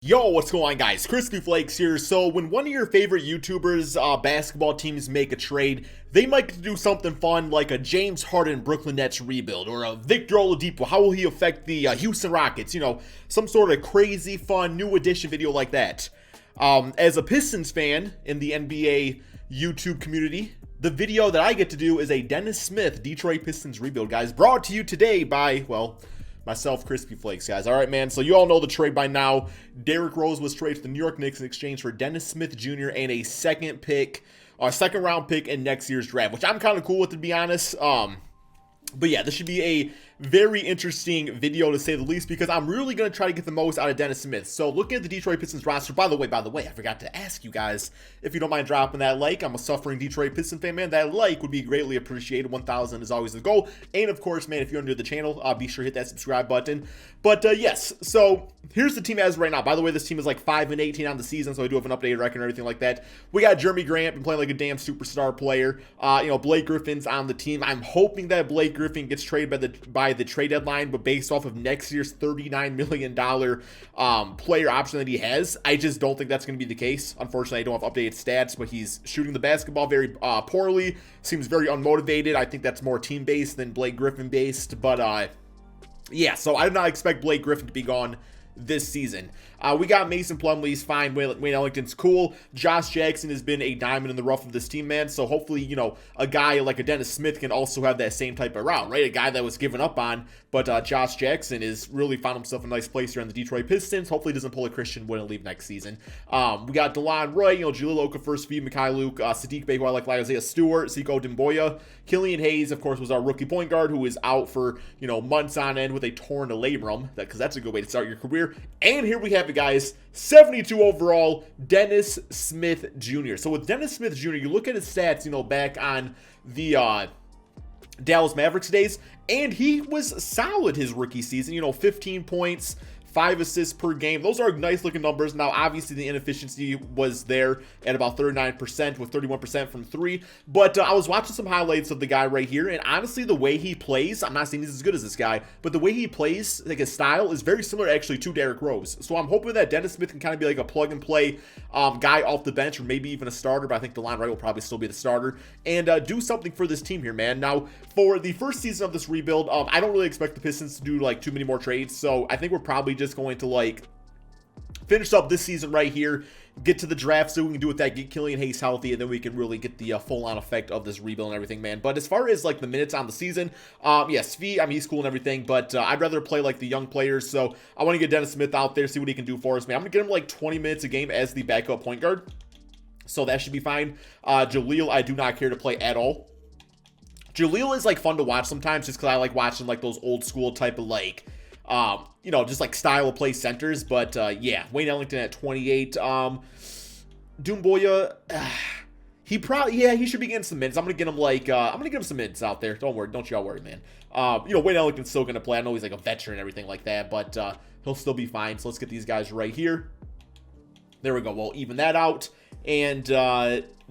Yo, what's going on, guys? Crispy Flakes here. So when one of your favorite YouTubers, basketball teams make a trade, they might get to do something fun like a James Harden Brooklyn Nets rebuild or a Victor Oladipo. How will he affect the Houston Rockets? You know, some sort of crazy fun new edition video like that. As a Pistons fan in the NBA YouTube community, the video that I get to do is a Dennis Smith Detroit Pistons rebuild, guys, brought to you today by, well, myself, Crispy Flakes, guys. All right, man. So you all know the trade by now. Derrick Rose was traded to the New York Knicks in exchange for Dennis Smith Jr. and a second round pick in next year's draft, which I'm kind of cool with, to be honest. But yeah, this should be a very interesting video to say the least, because I'm really going to try to get the most out of Dennis Smith. So looking at the Detroit Pistons roster, by the way, I forgot to ask you guys if you don't mind dropping that like. I'm a suffering Detroit Pistons fan, man. That like would be greatly appreciated. 1,000 is always the goal. And of course, man, if you're new to the channel, be sure to hit that subscribe button. But yes, so here's the team as right now. By the way, this team is like 5-18 on the season, so I do have an updated record and everything like that. We got Jeremy Grant, been playing like a damn superstar player. Blake Griffin's on the team. I'm hoping that Blake Griffin gets traded by the trade deadline, but based off of next year's $39 million player option that he has, I just don't think that's going to be the case. Unfortunately, I don't have updated stats, but he's shooting the basketball very poorly. Seems very unmotivated. I think that's more team-based than Blake Griffin-based, but yeah, so I do not expect Blake Griffin to be gone this season. We got Mason Plumlee's fine. Wayne Ellington's cool. Josh Jackson has been a diamond in the rough of this team, man. So hopefully, you know, a guy like a Dennis Smith can also have that same type of round, right? A guy that was given up on, but Josh Jackson is really found himself a nice place here on the Detroit Pistons. Hopefully, he doesn't pull a Christian Wood and leave next season. We got DeLon Roy, Jaleel Okafor, Svi Mikhailuk, Sadiq Bey, who I like Isaiah Stewart, Siko Dimboya. Killian Hayes, of course, was our rookie point guard who is out for, months on end with a torn labrum, because that's a good way to start your career. And here we have it, guys. 72 overall, Dennis Smith Jr. So with Dennis Smith Jr., you look at his stats, back on the Dallas Mavericks days, and he was solid his rookie season. 15 points, 5 assists per game. Those are nice looking numbers. Now, obviously, the inefficiency was there at about 39% with 31% from 3. But I was watching some highlights of the guy right here, and honestly, the way he plays, I'm not saying he's as good as this guy, but the way he plays, like his style, is very similar actually to Derrick Rose. So I'm hoping that Dennis Smith can kind of be like a plug and play guy off the bench, or maybe even a starter, but I think DeLon Wright will probably still be the starter, and do something for this team here, man. Now, for the first season of this rebuild, I don't really expect the Pistons to do like too many more trades, so I think we're probably just going to like finish up this season right here, get to the draft, so we can do with that, get Killian Hayes healthy, and then we can really get the full-on effect of this rebuild and everything, man. But as far as like the minutes on the season, yeah, Svi, I mean, he's cool and everything, but I'd rather play like the young players, so I want to get Dennis Smith out there, see what he can do for us, man. I'm gonna get him like 20 minutes a game as the backup point guard, so that should be fine. Jaleel, I do not care to play at all. Jaleel is like fun to watch sometimes, just because I like watching like those old school type of like just like style of play centers. But yeah, Wayne Ellington at 28. Doumbouya, he should be getting some minutes. I'm gonna get him like I'm gonna get him some minutes out there. Don't worry, don't y'all worry, man. Wayne Ellington's still gonna play. I know he's like a veteran and everything like that, but he'll still be fine. So let's get these guys right here. There we go. We'll even that out. And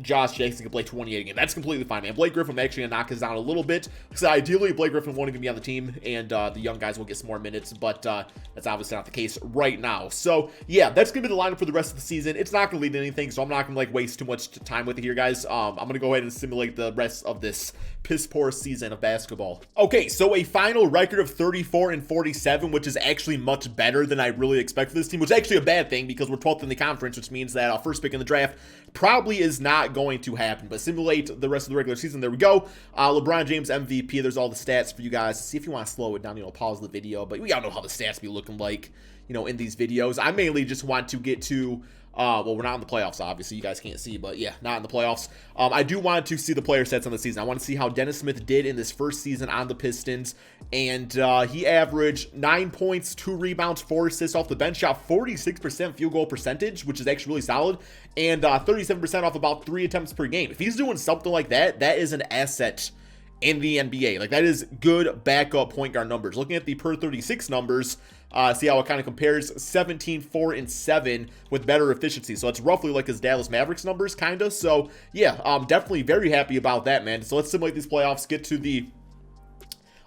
Josh Jackson can play 28 again. That's completely fine, man. Blake Griffin actually going to knock us down a little bit, because ideally Blake Griffin won't even be on the team, and the young guys will get some more minutes, but that's obviously not the case right now. So yeah, that's going to be the lineup for the rest of the season. It's not going to lead to anything, so I'm not going to like waste too much time with it here, guys. I'm going to go ahead and simulate the rest of this piss poor season of basketball. Okay, so a final record of 34-47, which is actually much better than I really expect for this team, which is actually a bad thing because we're 12th in the conference, which means that our first pick in the draft probably is not going to happen. But simulate the rest of the regular season. There we go. LeBron James MVP. There's all the stats for you guys. See if you want to slow it down, pause the video. But we all know how the stats be looking like, in these videos. I mainly just want to get to well, we're not in the playoffs, obviously. You guys can't see, but yeah, not in the playoffs. I do want to see the player stats on the season. I want to see how Dennis Smith did in this first season on the Pistons. And he averaged 9 points, 2 rebounds, 4 assists off the bench, shot 46% field goal percentage, which is actually really solid, and 37% off about 3 attempts per game. If he's doing something like that, that is an asset in the NBA. Like, that is good backup point guard numbers. Looking at the per 36 numbers, see how it kind of compares 17, 4, and 7 with better efficiency. So it's roughly like his Dallas Mavericks numbers, kind of. So yeah, definitely very happy about that, man. So let's simulate these playoffs, get to the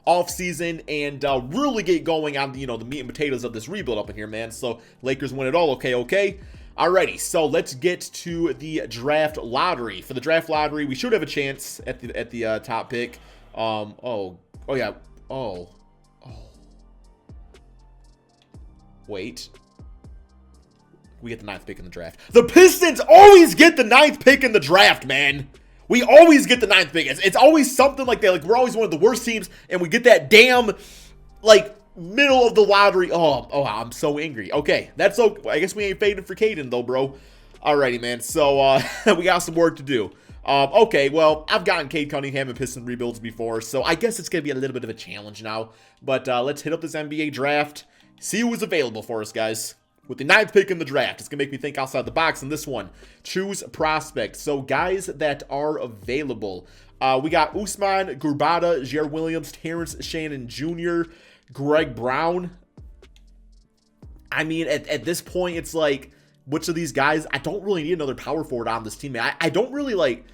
offseason and really get going on, the meat and potatoes of this rebuild up in here, man. So Lakers win it all. Okay. Alrighty, so let's get to the draft lottery. For the draft lottery, we should have a chance at the top pick. Wait. We get the 9th pick in the draft. The Pistons always get the 9th pick in the draft, man. We always get the 9th pick. It's always something like that. Like, we're always one of the worst teams, and we get that damn, like, middle of the lottery. Oh, I'm so angry. Okay, that's okay. I guess we ain't fading for Caden, though, bro. Alrighty, man. So, we got some work to do. Okay, well, I've gotten Cade Cunningham and Piston rebuilds before, so I guess it's going to be a little bit of a challenge now. But let's hit up this NBA draft, see who is available for us, guys. With the 9th pick in the draft, it's going to make me think outside the box in this one. Choose prospect. So, guys that are available. We got Usman, Gurbata, Jared Williams, Terrence Shannon Jr., Greg Brown. I mean, at this point, it's like, which of these guys? I don't really need another power forward on this team, man. I don't really like...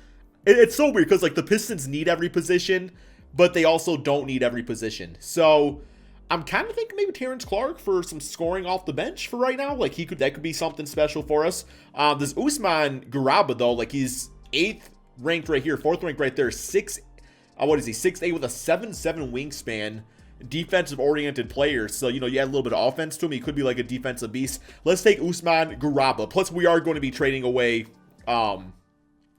It's so weird because, like, the Pistons need every position, but they also don't need every position. So... I'm kind of thinking maybe Terrence Clark for some scoring off the bench for right now. Like, that could be something special for us. This Usman Garaba, though, like, he's 8th ranked right here, 4th ranked right there. 6'8" with a 7'7" wingspan, defensive-oriented player. So, you add a little bit of offense to him. He could be like a defensive beast. Let's take Usman Garaba. Plus, we are going to be trading away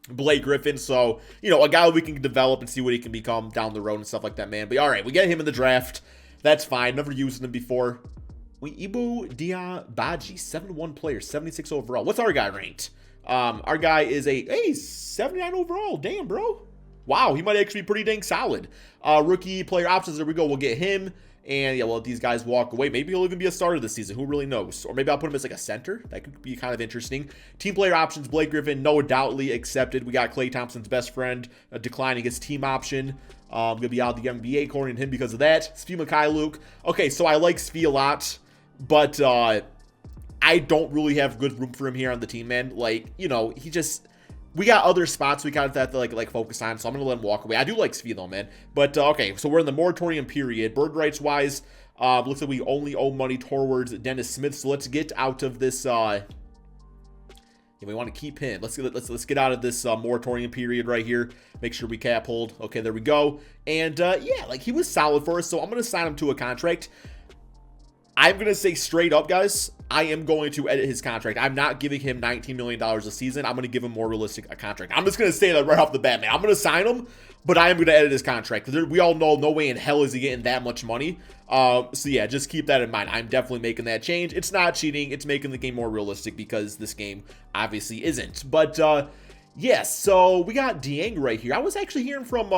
Blake Griffin. So, a guy we can develop and see what he can become down the road and stuff like that, man. But, all right, we get him in the draft. That's fine. Never used him before. Ibu Diabaji, 7'1" player, 76 overall. What's our guy ranked? Our guy is a 79 overall. Damn, bro. Wow, he might actually be pretty dang solid. Rookie player options. There we go. We'll get him. And yeah, well, these guys walk away. Maybe he'll even be a starter this season. Who really knows? Or maybe I'll put him as like a center. That could be kind of interesting. Team player options. Blake Griffin, no doubtly accepted. We got Klay Thompson's best friend declining his team option. Going to be out of the NBA according to him because of that. Svi Mikhailuk. Okay, so I like Svi a lot, but I don't really have good room for him here on the team, man. Like, he just... We got other spots we kind of have to like focus on, so I'm going to let him walk away. I do like Svi, though, man. But, okay, so we're in the moratorium period. Bird rights-wise, looks like we only owe money towards Dennis Smith, so let's get out of this... we want to keep him. Let's get out of this moratorium period right here. Make sure we cap hold. Okay, there we go. And yeah, like he was solid for us, so I'm gonna sign him to a contract. I'm gonna say straight up, guys, I am going to edit his contract. I'm not giving him $19 million a season. I'm gonna give him more realistic a contract. I'm just gonna say that right off the bat, man. I'm gonna sign him, but I am gonna edit his contract because we all know no way in hell is he getting that much money. So yeah, just keep that in mind. I'm definitely making that change. It's not cheating. It's making the game more realistic because this game obviously isn't. But yeah, so we got Dieng right here. I was actually hearing from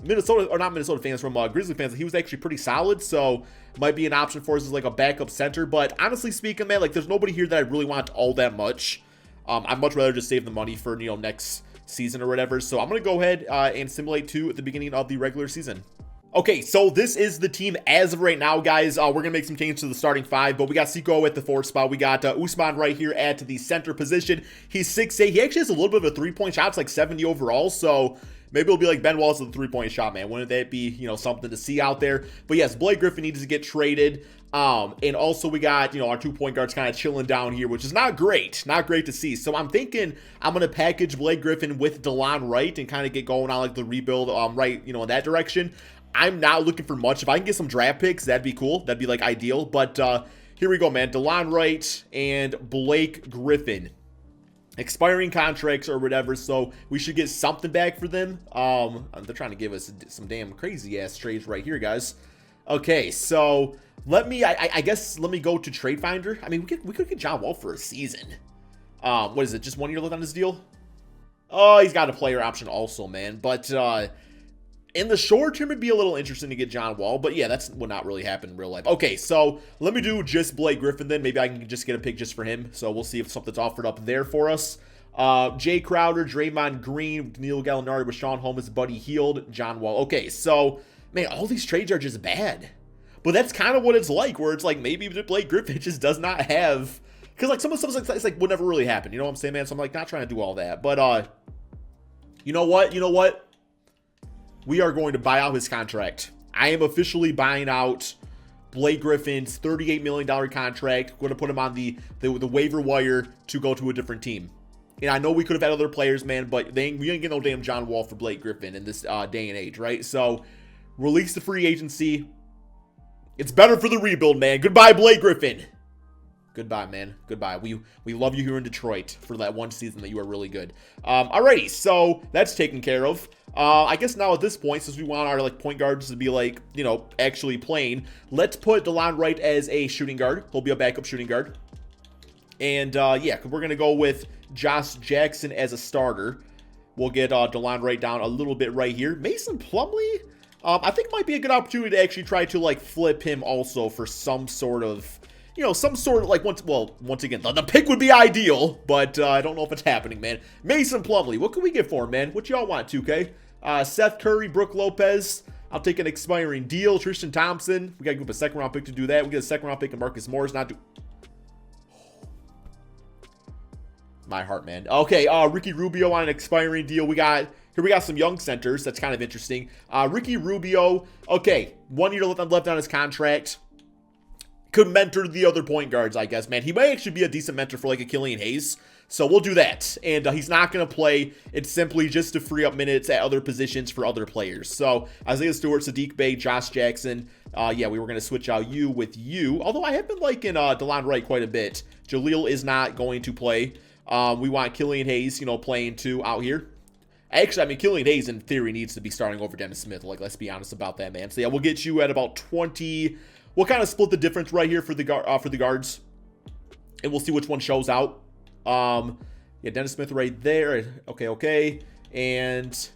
Minnesota, or not Minnesota fans, from Grizzly fans, that he was actually pretty solid. So might be an option for us as like a backup center. But honestly speaking, man, like there's nobody here that I really want all that much. I'd much rather just save the money for, next season or whatever. So I'm going to go ahead and simulate 2 at the beginning of the regular season. Okay, so this is the team as of right now, guys. We're going to make some changes to the starting 5, but we got Siko at the 4th spot. We got Usman right here at the center position. He's 6'8". He actually has a little bit of a three-point shot. It's like 70 overall, so maybe it'll be like Ben Wallace with a three-point shot, man. Wouldn't that be, something to see out there? But yes, Blake Griffin needs to get traded. And also we got, our 2 point guards kind of chilling down here, which is not great. Not great to see. So I'm thinking I'm going to package Blake Griffin with DeLon Wright and kind of get going on like the rebuild, right, in that direction. I'm not looking for much. If I can get some draft picks, that'd be cool. That'd be like ideal. But here we go, man. DeLon Wright and Blake Griffin. Expiring contracts or whatever, so we should get something back for them. They're trying to give us some damn crazy ass trades right here, guys. Okay, so let me, I guess, let me go to Trade Finder. I mean, we could get John Wall for a season. What is it? Just 1 year left on this deal? Oh, he's got a player option also, man. But in the short term, it'd be a little interesting to get John Wall. But yeah, that's would not really happen in real life. Okay, so let me do just Blake Griffin then. Maybe I can just get a pick just for him. So we'll see if something's offered up there for us. Jay Crowder, Draymond Green, Danilo Gallinari, Rashawn Holmes, Buddy Hield, John Wall. Okay, so, man, all these trades are just bad. But that's kind of what it's like, where it's like maybe Blake Griffin just does not have... Because, like, some of the stuff it's like would never really happen. You know what I'm saying, man? So I'm, like, not trying to do all that. But, you know what? We are going to buy out his contract. I am officially buying out Blake Griffin's $38 million contract. Going to put him on the waiver wire to go to a different team. And I know we could have had other players, man, but we ain't getting no damn John Wall for Blake Griffin in this day and age, right? So, release the free agency. It's better for the rebuild, man. Goodbye, Blake Griffin. Goodbye, man. Goodbye. We love you here in Detroit for that one season that you were really good. Alrighty, so that's taken care of. I guess now at this point, since we want our point guards to be actually playing, let's put DeLon Wright as a shooting guard. He'll be a backup shooting guard. And yeah, we're gonna go with Josh Jackson as a starter. We'll get DeLon Wright down a little bit right here. Mason Plumlee, I think might be a good opportunity to actually try to flip him also for some sort of, once again, the pick would be ideal, but I don't know if it's happening, man. Mason Plumlee, what can we get for him, man? What y'all want, 2K? Seth Curry, Brook Lopez. I'll take an expiring deal. Tristan Thompson. We got to give up a second-round pick to do that. We get a second-round pick and Marcus Morris. My heart, man. Okay, Ricky Rubio on an expiring deal. We got some young centers. That's kind of interesting. Ricky Rubio, okay, 1 year left on his contract. Could mentor the other point guards, I guess, man. He might actually be a decent mentor for a Killian Hayes. So we'll do that. And he's not going to play. It's simply just to free up minutes at other positions for other players. So Isaiah Stewart, Sadiq Bey, Josh Jackson. Yeah, we were going to switch out you with you. Although I have been liking DeLon Wright quite a bit. Jaleel is not going to play. We want Killian Hayes, playing too out here. Actually, I mean, Killian Hayes in theory needs to be starting over Dennis Smith. Let's be honest about that, man. So yeah, we'll get you at about 20. We'll kind of split the difference right here for the guards, and we'll see which one shows out. Yeah, Dennis Smith right there. Okay, and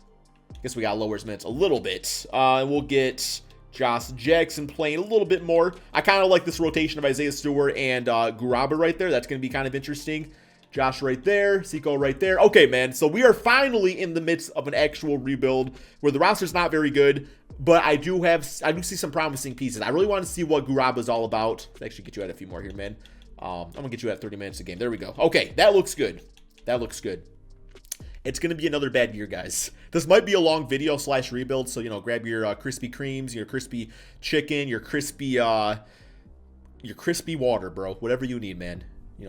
I guess we got to lower his minutes a little bit. And we'll get Josh Jackson playing a little bit more. I kind of like this rotation of Isaiah Stewart and Garaba right there. That's going to be kind of interesting. Josh right there, Seiko right there. Okay, man, so we are finally in the midst of an actual rebuild where the roster's not very good, but I do see some promising pieces. I really want to see what Garaba is all about. Let's actually get you at a few more here, man. I'm going to get you at 30 minutes a game. There we go. Okay, that looks good. That looks good. It's going to be another bad year, guys. This might be a long video / rebuild, so, grab your Krispy Kremes, your crispy chicken, your crispy water, bro. Whatever you need, man.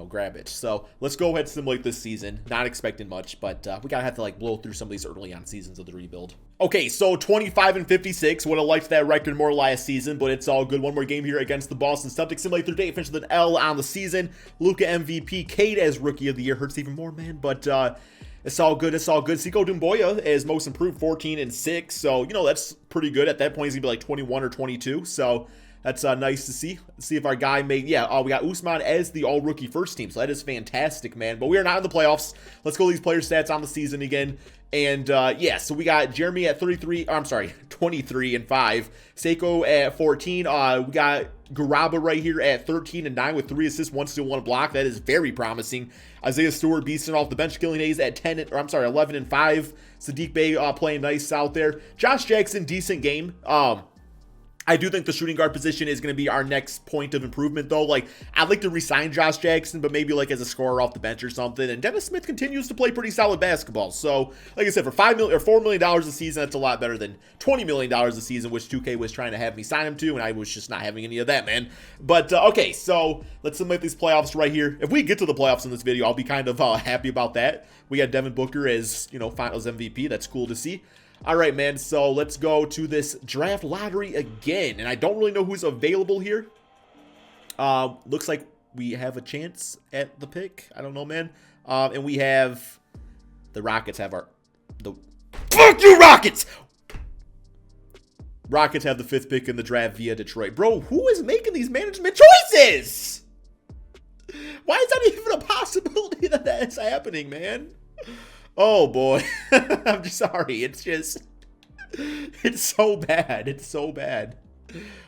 Grab it. So let's go ahead and simulate this season. Not expecting much, but we gotta have to blow through some of these early on seasons of the rebuild. Okay, so 25-56. Would have liked that record more last season, but it's all good. One more game here against the Boston Celtics. Simulate their day, finish with an L on the season. Luka MVP, Cade as Rookie of the Year hurts even more, man. But it's all good. It's all good. Sekou Doumbouya is most improved, 14-6. So that's pretty good. At that point, he's gonna be 21 or 22. So. That's nice to see. Let's see if our guy made, we got Usman as the all-rookie first team, so that is fantastic, man. But we are not in the playoffs. Let's go these player stats on the season again. And, yeah, so we got Jeremy at 23 and 5. Seiko at 14. We got Garaba right here at 13 and 9 with 3 assists, 1 steal, 1 block. That is very promising. Isaiah Stewart beasting off the bench. Killian Hayes at 11 and 5. Sadiq Bey playing nice out there. Josh Jackson, decent game. I do think the shooting guard position is going to be our next point of improvement, though. I'd like to re-sign Josh Jackson, but maybe as a scorer off the bench or something. And Dennis Smith continues to play pretty solid basketball. So, like I said, for $4 million a season, that's a lot better than $20 million a season, which 2K was trying to have me sign him to, and I was just not having any of that, man. But, okay, so let's simulate these playoffs right here. If we get to the playoffs in this video, I'll be kind of happy about that. We got Devin Booker as, finals MVP. That's cool to see. All right, man, so let's go to this draft lottery again. And I don't really know who's available here. Looks like we have a chance at the pick. I don't know, man. And we have... The Rockets have Fuck you, Rockets! Rockets have the 5th pick in the draft via Detroit. Bro, who is making these management choices? Why is that even a possibility that that's happening, man? Oh, boy. I'm just sorry. It's so bad. It's so bad.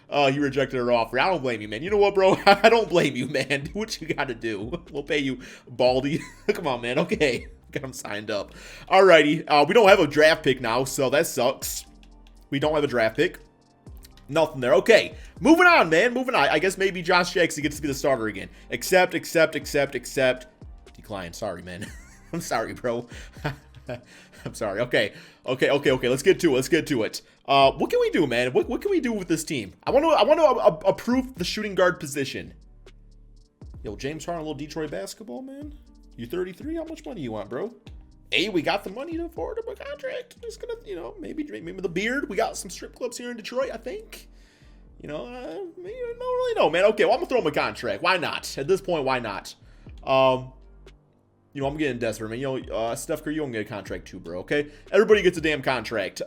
He rejected her offer. I don't blame you, man. You know what, bro? I don't blame you, man. Do what you got to do. We'll pay you, Baldy. Come on, man. Okay. Got him signed up. Alrighty. We don't have a draft pick now, so that sucks. We don't have a draft pick. Nothing there. Okay. Moving on, man. Moving on. I guess maybe Josh Jackson gets to be the starter again. Accept. Decline. Sorry, man. I'm sorry, bro. I'm sorry. Okay. Let's get to it. What can we do, man? What can we do with this team? I want to approve the shooting guard position. Yo, James Harden, a little Detroit basketball, man. You 33? How much money you want, bro? Hey, we got the money to afford him a contract. Just gonna, maybe the beard. We got some strip clubs here in Detroit, I think. I don't really know, man. Okay, well, I'm gonna throw him a contract. Why not? At this point, why not? I'm getting desperate, man. Steph Curry, you don't get a contract too, bro. Okay, everybody gets a damn contract.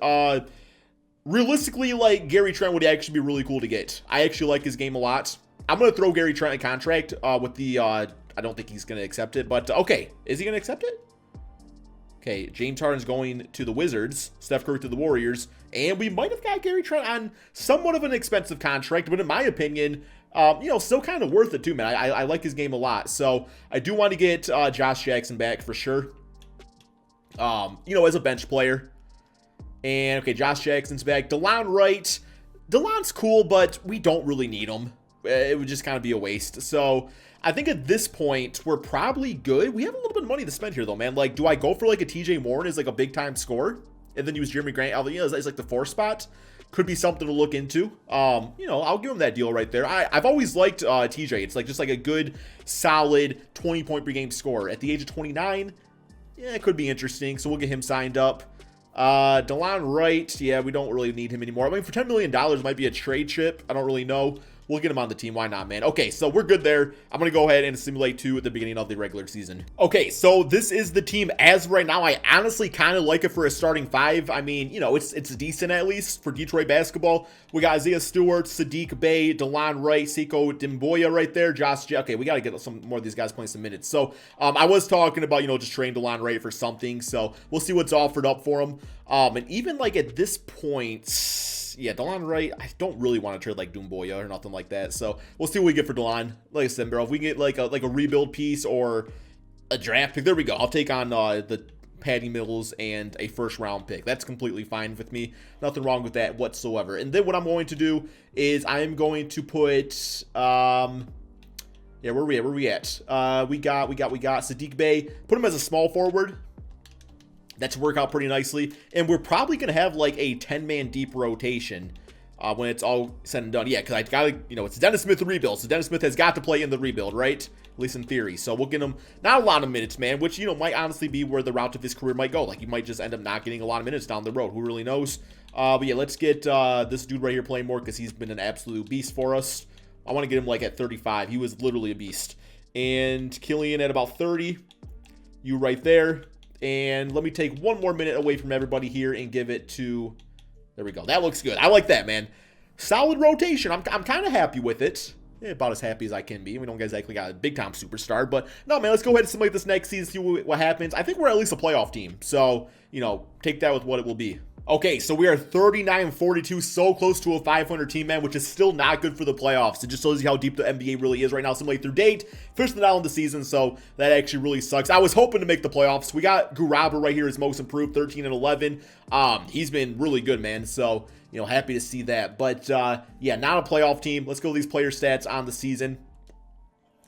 Realistically, like Gary Trent would actually be really cool to get. I actually like his game a lot. I'm gonna throw Gary Trent a contract with the. I don't think he's gonna accept it, but okay, is he gonna accept it? Okay, James Harden's going to the Wizards, Steph Curry to the Warriors, and we might have got Gary Trent on somewhat of an expensive contract, but in my opinion, still kind of worth it too, man. I like his game a lot, so I do want to get Josh Jackson back for sure. As a bench player. And okay, Josh Jackson's back. DeLon Wright. DeLon's cool, but we don't really need him. It would just kind of be a waste. So I think at this point, we're probably good. We have a little bit of money to spend here, though, man. Like, do I go for like a TJ Warren as like a big time scorer, and then use Jeremy Grant as like the 4 spot? Could be something to look into. I'll give him that deal right there. I've always liked TJ. It's like just like a good, solid 20-point per game scorer at the age of 29. Yeah, it could be interesting. So we'll get him signed up. DeLon Wright, yeah, we don't really need him anymore. I mean, for $10 million might be a trade chip. I don't really know. We'll get him on the team. Why not, man? Okay, so we're good there. I'm going to go ahead and simulate 2 at the beginning of the regular season. Okay, so this is the team as of right now. I honestly kind of like it for a starting 5. I mean, it's decent at least for Detroit basketball. We got Isaiah Stewart, Sadiq Bey, DeLon Wright, Sekou Doumbouya right there. Okay, we got to get some more of these guys playing some minutes. So I was talking about, just trading DeLon Wright for something. So we'll see what's offered up for him. And even like at this point... Yeah, DeLon Wright, I don't really want to trade like Doumbouya or nothing like that. So we'll see what we get for DeLon. Like I said, bro, if we get like a rebuild piece or a draft pick, there we go. I'll take on the Patty Mills and a first round pick. That's completely fine with me. Nothing wrong with that whatsoever. And then what I'm going to do is I am going to put where we at? We got Sadiq Bey. Put him as a small forward. That should work out pretty nicely. And we're probably going to have like a 10-man deep rotation when it's all said and done. Yeah, because I got to, it's Dennis Smith rebuild. So Dennis Smith has got to play in the rebuild, right? At least in theory. So we'll get him not a lot of minutes, man, which, might honestly be where the route of his career might go. Like, he might just end up not getting a lot of minutes down the road. Who really knows? But yeah, let's get this dude right here playing more because he's been an absolute beast for us. I want to get him like at 35. He was literally a beast. And Killian at about 30. You right there. And let me take one more minute away from everybody here and give it to... There we go. That looks good. I like that, man. Solid rotation. I'm kind of happy with it. Yeah, about as happy as I can be. We don't exactly got a big-time superstar. But, no, man, let's go ahead and simulate this next season, see what happens. I think we're at least a playoff team. So, take that with what it will be. Okay, so we are 39-42, so close to a 500 team, man, which is still not good for the playoffs. It just shows you how deep the NBA really is right now. Simulate through date, first and out in the season, so that actually really sucks. I was hoping to make the playoffs. We got Guraba right here as most improved, 13 and 11. He's been really good, man, so, happy to see that. But, yeah, not a playoff team. Let's go to these player stats on the season.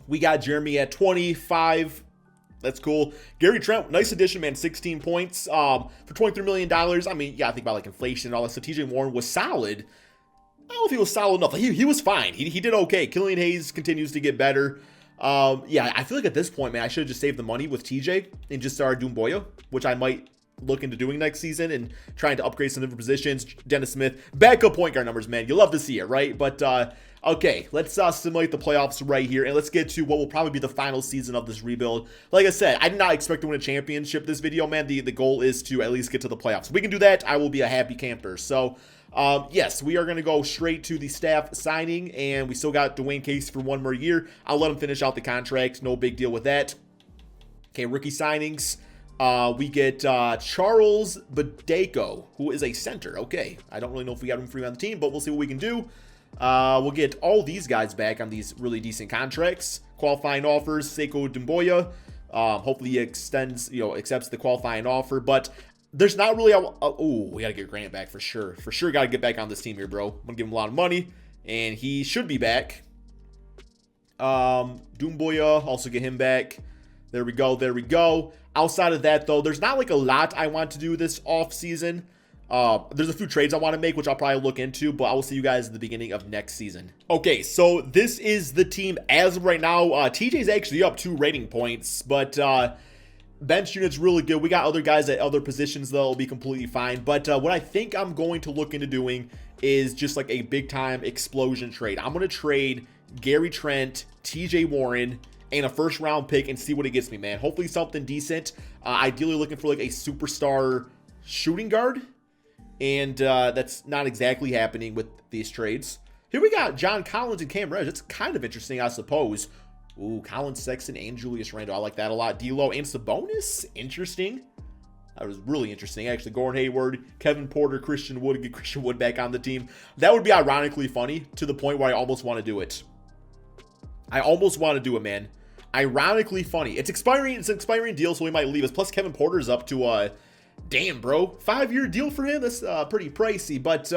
We got Jeremy at 25. That's cool. Gary Trent, nice addition, man. 16 points for $23 million. I mean, yeah, I think about like inflation and all that. So TJ Warren was solid. I don't know if he was solid enough. He was fine. He did okay. Killian Hayes continues to get better. Yeah, I feel like at this point, man, I should have just saved the money with TJ and just started Doumbouya, which I might look into doing next season and trying to upgrade some different positions. Dennis Smith, backup point guard numbers, man. You love to see it, right? But, okay, let's simulate the playoffs right here, and let's get to what will probably be the final season of this rebuild. Like I said, I did not expect to win a championship this video, man. The goal is to at least get to the playoffs. If we can do that, I will be a happy camper. So, yes, we are going to go straight to the staff signing, and we still got Dwayne Casey for 1 more year. I'll let him finish out the contract. No big deal with that. Okay, rookie signings. We get Charles Badeko, who is a center. Okay, I don't really know if we got him free on the team, but we'll see what we can do. We'll get all these guys back on these really decent contracts. Qualifying offers, Sekou Doumbouya. Hopefully he extends, accepts the qualifying offer. But there's not really we got to get Grant back for sure. For sure got to get back on this team here, bro. I'm going to give him a lot of money, and he should be back. Doumbouya, also get him back. There we go. There we go. Outside of that, though, there's not like a lot I want to do this offseason. There's a few trades I want to make, which I'll probably look into, but I will see you guys at the beginning of next season. Okay, so this is the team as of right now. TJ's actually up 2 rating points, but bench unit's really good. We got other guys at other positions, though. It'll be completely fine. But what I think I'm going to look into doing is just like a big-time explosion trade. I'm going to trade Gary Trent, TJ Warren, and a first-round pick and see what it gets me, man. Hopefully something decent. Ideally looking for like a superstar shooting guard. And that's not exactly happening with these trades. Here we got John Collins and Cam Reddish. It's kind of interesting, I suppose. Ooh, Collins, Sexton, and Julius Randle. I like that a lot. D'Lo and Sabonis. Interesting. That was really interesting, actually. Gordon Hayward, Kevin Porter, Christian Wood. Get Christian Wood back on the team. That would be ironically funny to the point where I almost want to do it. I almost want to do it, man. Ironically funny. It's expiring. It's an expiring deal, so we might leave us. Plus, Kevin Porter's up to damn, bro. 5-year deal for him? That's pretty pricey, but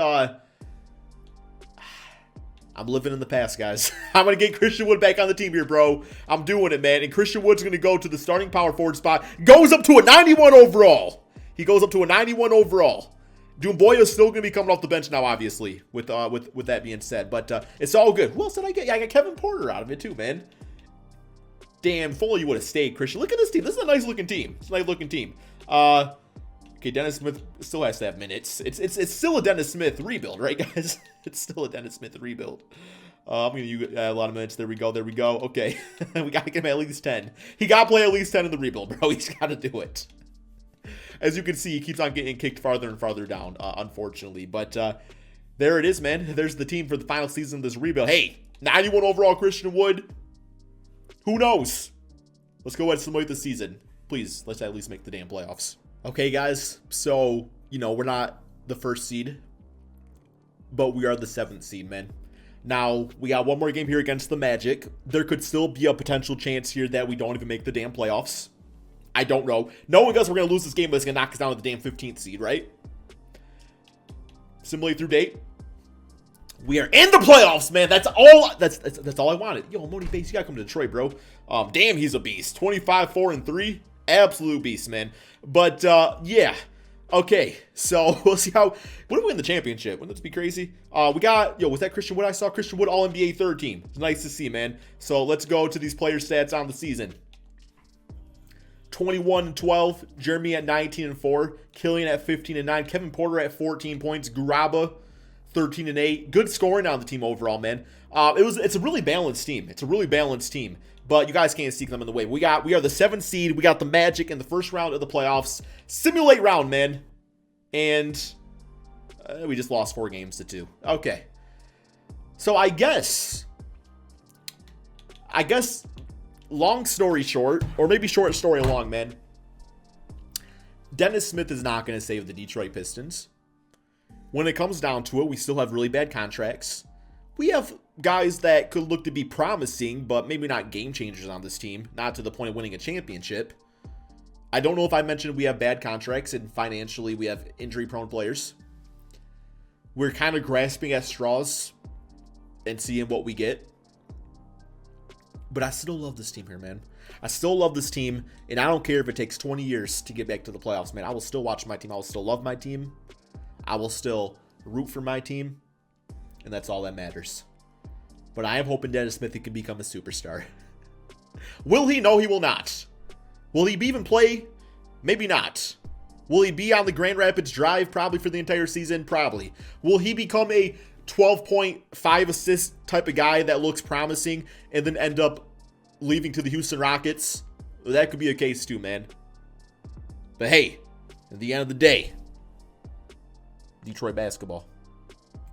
I'm living in the past, guys. I'm going to get Christian Wood back on the team here, bro. I'm doing it, man. And Christian Wood's going to go to the starting power forward spot. Goes up to a 91 overall. He goes up to a 91 overall. Doumbouya's still going to be coming off the bench now, obviously, with that being said. But it's all good. Who else did I get? Yeah, I got Kevin Porter out of it too, man. Damn, if only you would have stayed, Christian. Look at this team. This is a nice-looking team. It's a nice-looking team. Okay, Dennis Smith still has to have minutes. It's still a Dennis Smith rebuild, right, guys? It's still a Dennis Smith rebuild. I'm going to use a lot of minutes. There we go. There we go. Okay. We got to get him at least 10. He got to play at least 10 in the rebuild, bro. He's got to do it. As you can see, he keeps on getting kicked farther and farther down, unfortunately. But there it is, man. There's the team for the final season of this rebuild. Hey, 91 overall Christian Wood. Who knows? Let's go ahead and simulate the season. Please, let's at least make the damn playoffs. Okay, guys, so, we're not the first seed, but we are the 7th seed, man. Now, we got one more game here against the Magic. There could still be a potential chance here that we don't even make the damn playoffs. I don't know. Knowing us, we're going to lose this game, but it's going to knock us down to the damn 15th seed, right? Simulate through date. We are in the playoffs, man. That's all I wanted. Yo, Moni Bates, you got to come to Detroit, bro. Damn, he's a beast. 25, 4, and 3. Absolute beast, man. But yeah, okay, so we'll see what if we win the championship? Wouldn't that be crazy? We got, was that Christian Wood? I saw Christian Wood All-NBA 3rd team. It's nice to see, man. So let's go to these player stats on the season. 21-12, Jeremy at 19-4, Killian at 15-9, Kevin Porter at 14 points, Garaba 13-8. Good scoring on the team overall, man. It's a really balanced team. It's a really balanced team. But you guys can't see them in the way. We are the 7th seed. We got the Magic in the first round of the playoffs. Simulate round, man. And we just lost 4 games to 2. Okay. So I guess, long story short, or maybe short story long, man. Dennis Smith is not going to save the Detroit Pistons. When it comes down to it, we still have really bad contracts. We have guys that could look to be promising, but maybe not game changers on this team. Not to the point of winning a championship. I don't know if I mentioned we have bad contracts and financially we have injury-prone players. We're kind of grasping at straws and seeing what we get. But I still love this team here, man. I still love this team, and I don't care if it takes 20 years to get back to the playoffs, man. I will still watch my team. I will still love my team. I will still root for my team. And that's all that matters. But I am hoping Dennis Smith can become a superstar. Will he? No, he will not. Will he even play? Maybe not. Will he be on the Grand Rapids Drive probably for the entire season? Probably. Will he become a 12.5 assist type of guy that looks promising and then end up leaving to the Houston Rockets? Well, that could be a case too, man. But hey, at the end of the day, Detroit basketball.